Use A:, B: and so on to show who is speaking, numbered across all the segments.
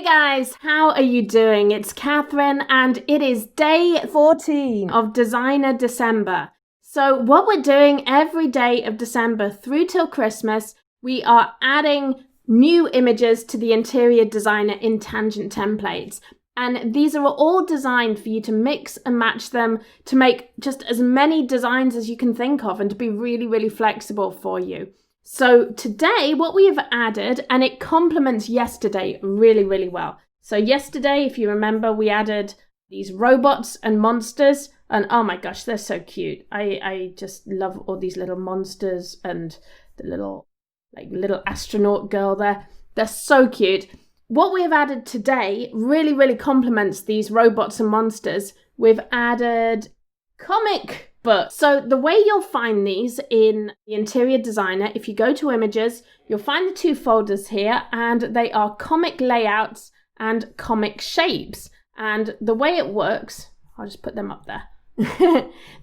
A: guys, how are you doing? It's Catherine and it is day 14 of Designer December. So what we're doing every day of December through till Christmas, we are adding new images to the interior designer in tangent templates. And these are all designed for you to mix and match them to make just as many designs as you can think of and to be really, really flexible for you. So today what we have added, and it complements yesterday really, really well. So yesterday, if you remember, we added these robots and monsters, and oh my gosh, they're so cute. I just love all these little monsters and the little astronaut girl there. They're so cute. What we have added today really, really complements these robots and monsters. We've added comic books. So the way you'll find these in the interior designer, if you go to images, you'll find the two folders here, and they are comic layouts and comic shapes. And the way it works, I'll just put them up there.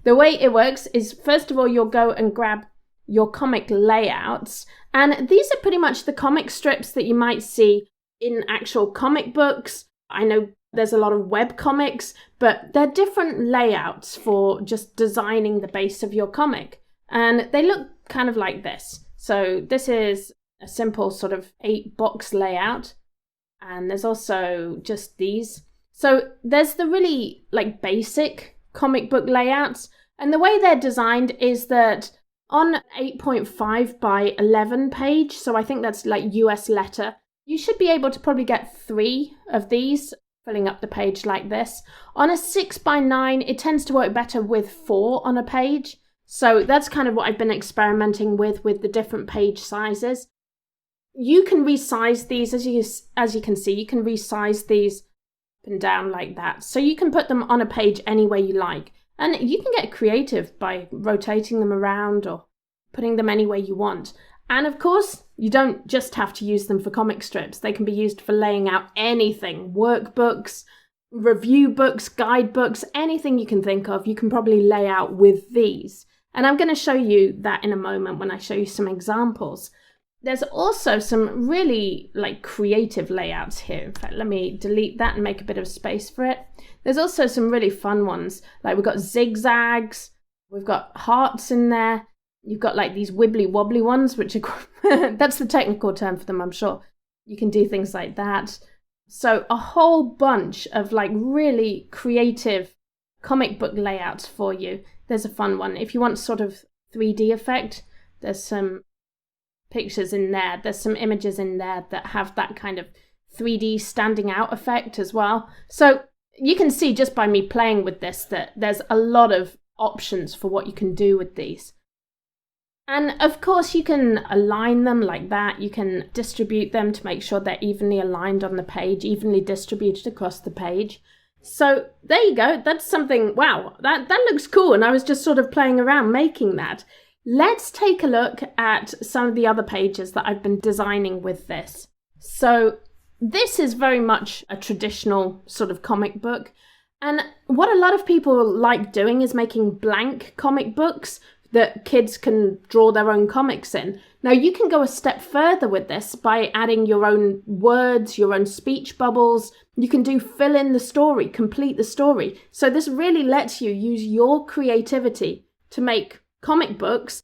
A: The way it works is, first of all, you'll go and grab your comic layouts. And these are pretty much the comic strips that you might see in actual comic books. I know there's a lot of web comics, but they're different layouts for just designing the base of your comic. And they look kind of like this. So this is a simple sort of 8-box layout. And there's also just these. So there's the really basic comic book layouts. And the way they're designed is that on 8.5 by 11 page, so I think that's like US letter, you should be able to probably get 3 of these filling up the page like this. On a 6 by 9, it tends to work better with 4 on a page. So that's kind of what I've been experimenting with the different page sizes. You can resize these, as you can see, you can resize these up and down like that. So you can put them on a page any way you like. And you can get creative by rotating them around or putting them any way you want. And of course, you don't just have to use them for comic strips. They can be used for laying out anything. Workbooks, review books, guidebooks, anything you can think of, you can probably lay out with these. And I'm going to show you that in a moment when I show you some examples. There's also some really creative layouts here. In fact, let me delete that and make a bit of space for it. There's also some really fun ones. We've got zigzags, we've got hearts in there. You've got these wibbly wobbly ones, which are, that's the technical term for them, I'm sure. You can do things like that. So a whole bunch of really creative comic book layouts for you. There's a fun one. If you want sort of 3D effect, there's some pictures in there. There's some images in there that have that kind of 3D standing out effect as well. So you can see just by me playing with this that there's a lot of options for what you can do with these. And of course you can align them like that. You can distribute them to make sure they're evenly aligned on the page, evenly distributed across the page. So there you go. That's something, wow, that looks cool. And I was just sort of playing around making that. Let's take a look at some of the other pages that I've been designing with this. So this is very much a traditional sort of comic book. And what a lot of people like doing is making blank comic books that kids can draw their own comics in. Now you can go a step further with this by adding your own words, your own speech bubbles. You can do fill in the story, complete the story. So this really lets you use your creativity to make comic books.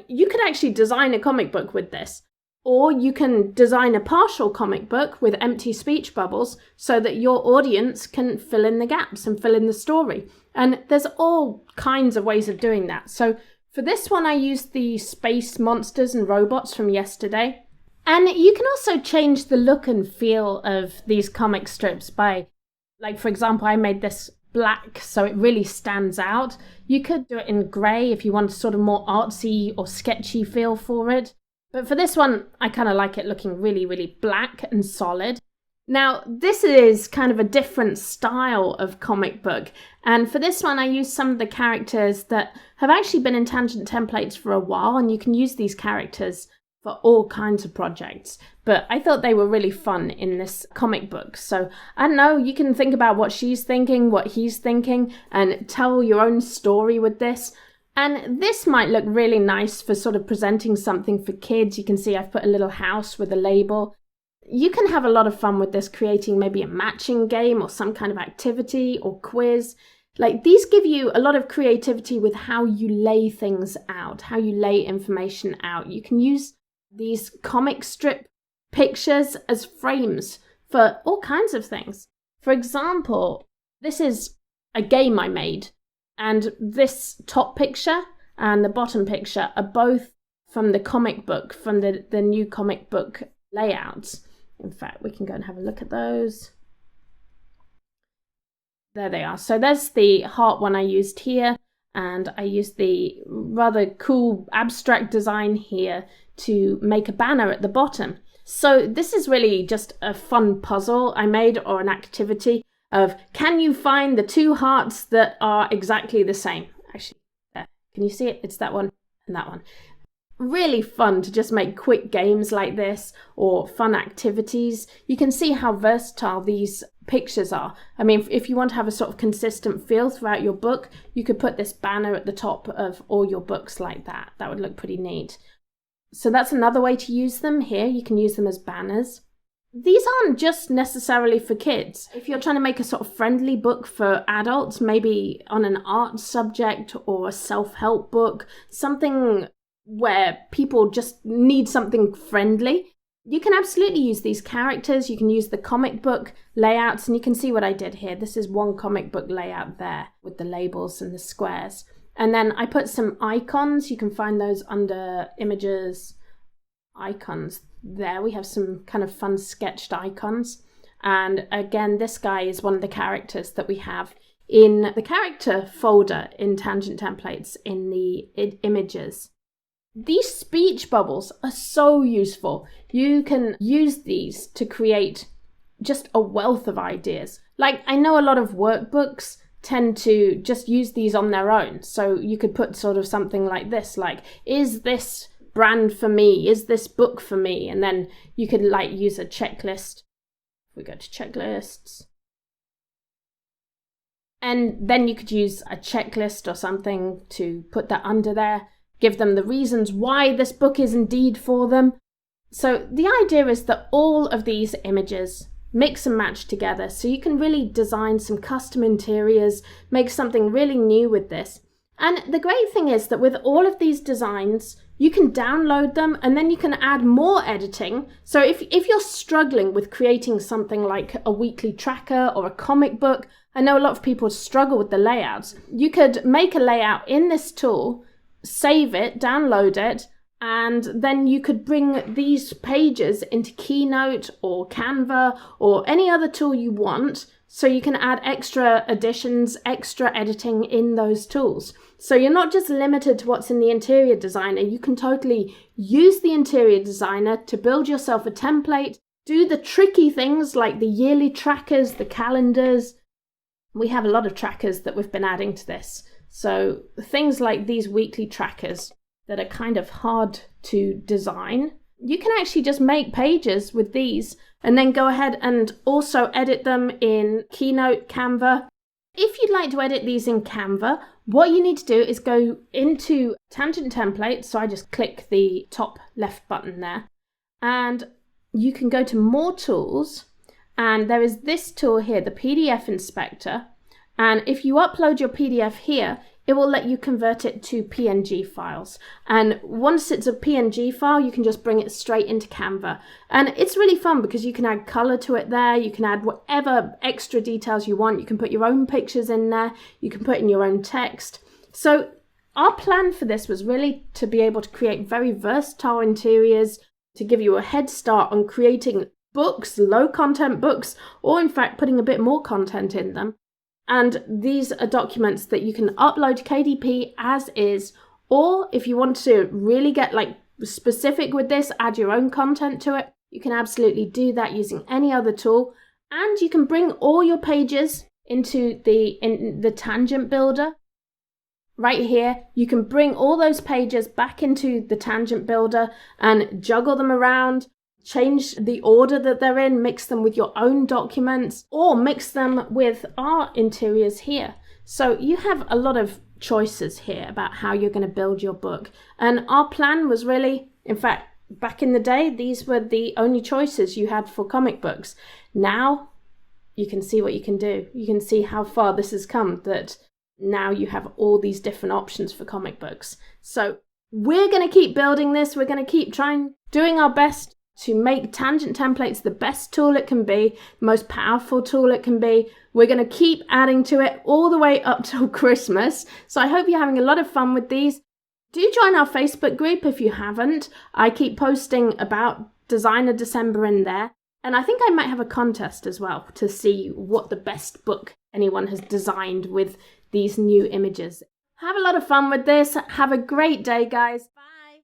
A: You could actually design a comic book with this, or you can design a partial comic book with empty speech bubbles so that your audience can fill in the gaps and fill in the story. And there's all kinds of ways of doing that. So for this one, I used the space monsters and robots from yesterday. And you can also change the look and feel of these comic strips by, for example, I made this black so it really stands out. You could do it in grey if you want a sort of more artsy or sketchy feel for it. But for this one, I kind of like it looking really, really black and solid. Now, this is kind of a different style of comic book. And for this one, I used some of the characters that have actually been in tangent templates for a while. And you can use these characters for all kinds of projects. But I thought they were really fun in this comic book. So, I don't know, you can think about what she's thinking, what he's thinking, and tell your own story with this. And this might look really nice for sort of presenting something for kids. You can see I've put a little house with a label. You can have a lot of fun with this, creating maybe a matching game or some kind of activity or quiz. Like, these give you a lot of creativity with how you lay things out, how you lay information out. You can use these comic strip pictures as frames for all kinds of things. For example, this is a game I made, and this top picture and the bottom picture are both from the comic book, from the new comic book layouts. In fact, we can go and have a look at those. There they are. So there's the heart one I used here, and I used the rather cool abstract design here to make a banner at the bottom. So this is really just a fun puzzle I made, or an activity of, can you find the two hearts that are exactly the same? Actually, there. Can you see it? It's that one and that one. Really fun to just make quick games like this, or fun activities. You can see how versatile these pictures are. I mean, if you want to have a sort of consistent feel throughout your book, you could put this banner at the top of all your books like that. That would look pretty neat. So that's another way to use them here. You can use them as banners. These aren't just necessarily for kids. If you're trying to make a sort of friendly book for adults, maybe on an art subject or a self-help book, something where people just need something friendly, you can absolutely use these characters. You can use the comic book layouts, and you can see what I did here. This is one comic book layout there with the labels and the squares. And then I put some icons. You can find those under images, icons. There we have some kind of fun sketched icons. And again, this guy is one of the characters that we have in the character folder in Tangent Templates in the images. These speech bubbles are so useful. You can use these to create just a wealth of ideas. Like, I know a lot of workbooks tend to just use these on their own. So you could put sort of something like this, like, is this brand for me? Is this book for me? And then you could like use a checklist. We go to checklists. And then you could use a checklist or something to put that under there. Give them the reasons why this book is indeed for them. So the idea is that all of these images mix and match together, so you can really design some custom interiors, make something really new with this. And the great thing is that with all of these designs, you can download them and then you can add more editing. So if you're struggling with creating something like a weekly tracker or a comic book, I know a lot of people struggle with the layouts. You could make a layout in this tool, save it, download it, and then you could bring these pages into Keynote or Canva or any other tool you want, so you can add extra additions, extra editing in those tools. So you're not just limited to what's in the interior designer. You can totally use the interior designer to build yourself a template, do the tricky things like the yearly trackers, the calendars. We have a lot of trackers that we've been adding to this. So things like these weekly trackers that are kind of hard to design, you can actually just make pages with these and then go ahead and also edit them in Keynote, Canva. If you'd like to edit these in Canva, what you need to do is go into Tangent Templates. So I just click the top left button there, and you can go to More Tools, and there is this tool here, the PDF Inspector. And if you upload your PDF here, it will let you convert it to PNG files. And once it's a PNG file, you can just bring it straight into Canva. And it's really fun because you can add color to it there. You can add whatever extra details you want. You can put your own pictures in there. You can put in your own text. So our plan for this was really to be able to create very versatile interiors, to give you a head start on creating books, low content books, or in fact putting a bit more content in them. And these are documents that you can upload to KDP as is, or if you want to really get like specific with this, add your own content to it, you can absolutely do that using any other tool. And you can bring all your pages into the tangent builder. Right here, you can bring all those pages back into the tangent builder and juggle them around. Change the order that they're in, mix them with your own documents, or mix them with our interiors here. So you have a lot of choices here about how you're going to build your book. And our plan was really, in fact, back in the day, these were the only choices you had for comic books. Now you can see what you can do. You can see how far this has come, that now you have all these different options for comic books. So we're going to keep building this. We're going to keep doing our best to make Tangent Templates the best tool it can be, the most powerful tool it can be. We're going to keep adding to it all the way up till Christmas. So I hope you're having a lot of fun with these. Do join our Facebook group if you haven't. I keep posting about Designer December in there. And I think I might have a contest as well to see what the best book anyone has designed with these new images. Have a lot of fun with this. Have a great day, guys.